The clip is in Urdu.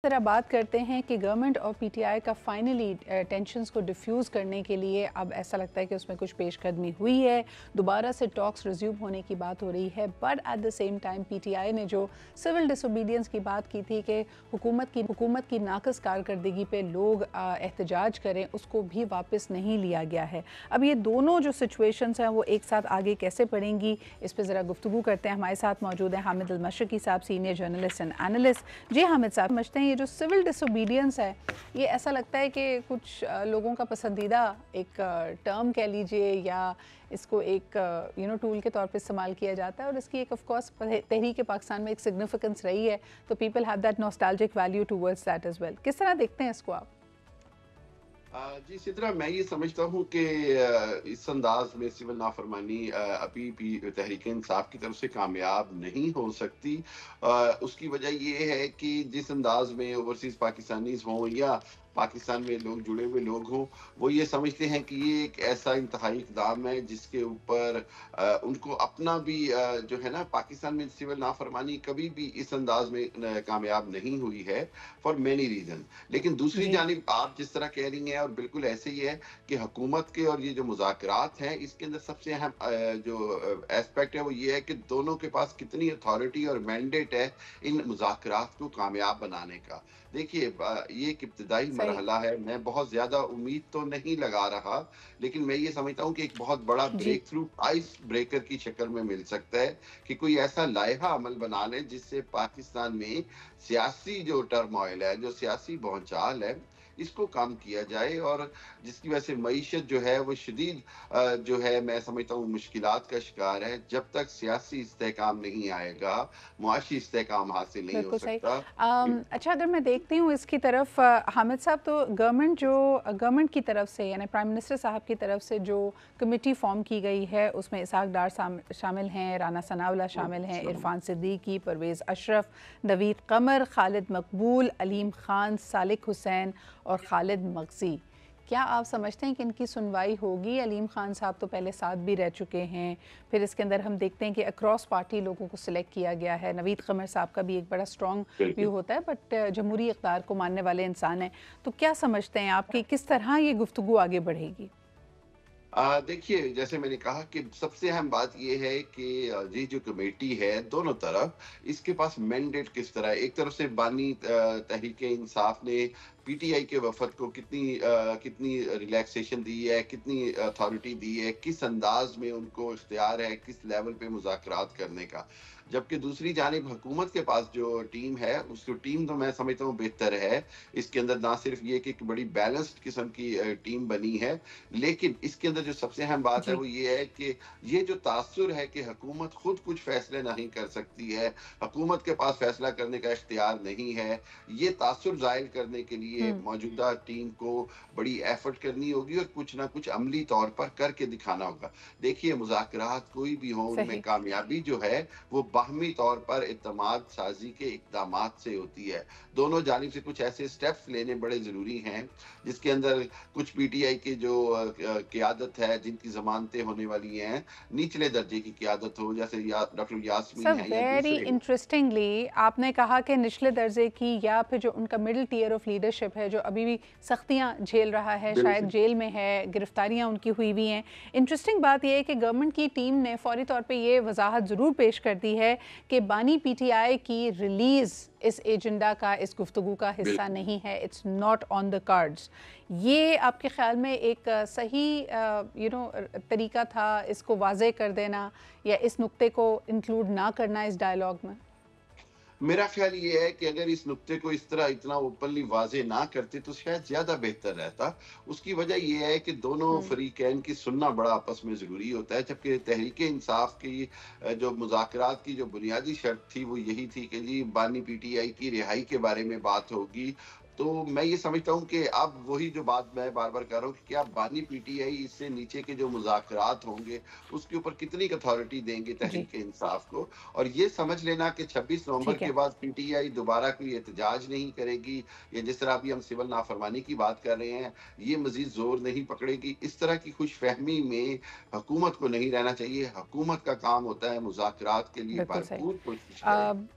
ذرا بات کرتے ہیں کہ گورنمنٹ اور پی ٹی آئی کا فائنلی ٹینشنز کو ڈیفیوز کرنے کے لیے اب ایسا لگتا ہے کہ اس میں کچھ پیش قدمی ہوئی ہے، دوبارہ سے ٹاکس ریزیوم ہونے کی بات ہو رہی ہے، but at the same time P T I نے جو سول ڈس اوبیڈینس کی بات کی تھی کہ حکومت کی ناقص کارکردگی پہ لوگ احتجاج کریں، اس کو بھی واپس نہیں لیا گیا ہے۔ اب یہ دونوں جو سچویشنز ہیں وہ ایک ساتھ آگے کیسے پڑیں گی، اس پہ ذرا گفتگو کرتے ہیں۔ ہمارے ساتھ موجود ہیں حامد المشرقی صاحب، سینئر جرنلسٹ اینڈ اینالسٹ۔ جی حامد صاحب، سمجھتے ہیں یہ جو سول ڈس اوبیڈینس ہے، یہ ایسا لگتا ہے کہ کچھ لوگوں کا پسندیدہ ایک ٹرم کہہ لیجئے، یا اس کو ایک ٹول کے طور پہ استعمال کیا جاتا ہے، اور اس کی ایک آف کورس تحریک پاکستان میں ایک سگنیفیکنس رہی ہے، تو people have that nostalgic value towards that as well. کس طرح دیکھتے ہیں اس کو آپ؟ جی سدرا، میں یہ سمجھتا ہوں کہ اس انداز میں سول نافرمانی ابھی بھی تحریک انصاف کی طرف سے کامیاب نہیں ہو سکتی۔ اس کی وجہ یہ ہے کہ جس انداز میں اوورسیز پاکستانیز ہوں یا پاکستان میں لوگ جڑے ہوئے لوگ ہوں، وہ یہ سمجھتے ہیں کہ یہ ایک ایسا انتہائی اقدام ہے جس کے اوپر ان کو اپنا بھی جو ہے نا، پاکستان میں سول نافرمانی کبھی بھی اس انداز میں کامیاب نہیں ہوئی ہے فار مینی ریزن۔ لیکن دوسری جی جانب آپ جس طرح کہہ رہی ہیں، اور بالکل ایسے ہی ہے کہ حکومت کے اور یہ جو مذاکرات ہیں، اس کے اندر سب سے اہم جو ایسپیکٹ ہے وہ یہ ہے کہ دونوں کے پاس کتنی اتھارٹی اور مینڈیٹ ہے ان مذاکرات کو کامیاب بنانے کا۔ دیکھیے، یہ ایک ابتدائی صحیح۔ مرحلہ ہے، میں بہت زیادہ امید تو نہیں لگا رہا، لیکن میں یہ سمجھتا ہوں کہ ایک بہت بڑا جی بریک تھرو آئس بریکر کی شکل میں مل سکتا ہے کہ کوئی ایسا لائحہ عمل بنا لے جس سے پاکستان میں سیاسی جو ٹرموائل ہے، جو سیاسی بھونچال ہے، اس کو کم کیا جائے، اور جس کی وجہ سے معیشت جو ہے وہ شدید جو ہے، میں سمجھتا ہوں مشکلات کا شکار ہے۔ جب تک سیاسی استحکام نہیں آئے گا، معاشی استحکام حاصل نہیں ہو بالکل صحیح۔ سکتا۔ اچھا، اگر میں دیکھتی ہوں اس کی طرف حامد صاحب، تو گورنمنٹ کی طرف سے، یعنی پرائم منسٹر صاحب کی طرف سے جو کمیٹی فارم کی گئی ہے، اس میں اسحاق ڈار شامل ہیں، رانا ثناءاللہ شامل ہیں، عرفان صدیقی، پرویز اشرف، نوید قمر، خالد مقبول، علیم خان، صالح حسین اور خالد مغزی۔ کیا آپ سمجھتے ہیں کہ ان کی سنوائی ہوگی؟ علیم خان صاحب تو پہلے ساتھ بھی رہ چکے ہیں، پھر اس کے اندر ہم دیکھتے ہیں کہ اکراس پارٹی لوگوں کو سلیکٹ کیا گیا ہے۔ نوید قمر صاحب کا بھی ایک بڑا اسٹرانگ بالکل۔ ویو ہوتا ہے، بٹ جمہوری اقدار کو ماننے والے انسان ہیں۔ تو کیا سمجھتے ہیں آپ کی کس طرح یہ گفتگو آگے بڑھے گی؟ دیکھیے، جیسے میں نے کہا کہ سب سے اہم بات یہ ہے کہ یہ جو کمیٹی ہے دونوں طرف، اس کے پاس مینڈیٹ کس طرح ہے۔ ایک طرف سے بانی تحریک انصاف نے پی ٹی آئی کے وفد کو کتنی ریلیکسیشن دی ہے، کتنی اتھارٹی دی ہے، کس انداز میں ان کو اختیار ہے کس لیول پہ مذاکرات کرنے کا۔ جبکہ دوسری جانب حکومت کے پاس جو ٹیم ہے، اس کی ٹیم تو میں سمجھتا ہوں بہتر ہے۔ اس کے اندر نہ صرف یہ کہ ایک بڑی بیلنسڈ قسم کی ٹیم بنی ہے، لیکن اس کے اندر جو سب سے اہم بات ہے جی وہ یہ ہے کہ یہ جو تاثر ہے کہ حکومت خود کچھ فیصلے نہیں کر سکتی ہے، حکومت کے پاس فیصلہ کرنے کا اختیار نہیں ہے، یہ تاثر زائل کرنے کے لیے موجودہ ٹیم کو بڑی ایفرٹ کرنی ہوگی اور کچھ نہ کچھ عملی طور پر کر کے دکھانا ہوگا۔ دیکھیے، مذاکرات کوئی بھی ہوں، ان میں صحیح۔ کامیابی جو ہے وہ باہمی طور پر اعتماد سازی کے اقدامات سے ہوتی ہے۔ دونوں جانب سے کچھ ایسے سٹیپس لینے بڑے ضروری ہیں جس کے اندر کچھ پی ٹی آئی کے جو قیادت ہے، جن کی ضمانتیں ہونے والی ہیں، نچلے درجے کی قیادت ہو، جیسے ڈاکٹر سر، یاسمین ہے یا ویری دوسرے ہوں۔ انٹرسٹنگلی آپ نے کہا کہ نچلے درجے کی، یا پھر جو ان کا مڈل ٹیئر آف لیڈرشپ ہے، جو ابھی بھی سختیاں جھیل رہا ہے، بالکل۔ شاید جیل میں ہے، گرفتاریاں ان کی ہوئی ہوئی ہیں۔ انٹرسٹنگ بات یہ ہے کہ گورنمنٹ کی ٹیم نے فوری طور پہ یہ وضاحت ضرور پیش کر دی ہے کہ بانی پی ٹی آئی کی ریلیز اس ایجنڈا کا، اس گفتگو کا حصہ بالکل۔ نہیں ہے، it's not on the cards. یہ آپ کے خیال میں ایک صحیح طریقہ تھا اس کو واضح کر دینا، یا اس نقطے کو انکلوڈ نہ کرنا اس ڈائلاگ میں؟ میرا خیال یہ ہے کہ اگر اس نقطے کو اس طرح اتنا اوپنلی واضح نہ کرتے تو شاید زیادہ بہتر رہتا۔ اس کی وجہ یہ ہے کہ دونوں فریقین کی سننا بڑا آپس میں ضروری ہوتا ہے، جبکہ تحریک انصاف کی جو مذاکرات کی جو بنیادی شرط تھی وہ یہی تھی کہ جی بانی پی ٹی آئی کی رہائی کے بارے میں بات ہوگی۔ تو میں یہ سمجھتا ہوں کہ اب وہی جو بات میں بار بار کر رہا ہوں کہ کیا بانی پی ٹی آئی اس سے نیچے کے جو مذاکرات ہوں گے اس کے اوپر کتنی اتھارٹی دیں گے جی تحریک انصاف کو۔ اور یہ سمجھ لینا کہ 26 نومبر ٹھیک ہے۔ کے بعد پی ٹی آئی دوبارہ کوئی احتجاج نہیں کرے گی، یا جس طرح ابھی ہم سول نافرمانی کی بات کر رہے ہیں، یہ مزید زور نہیں پکڑے گی، اس طرح کی خوش فہمی میں حکومت کو نہیں رہنا چاہیے۔ حکومت کا کام ہوتا ہے مذاکرات کے لیے بالکل بھرپور کوشش کرے۔ صحیح۔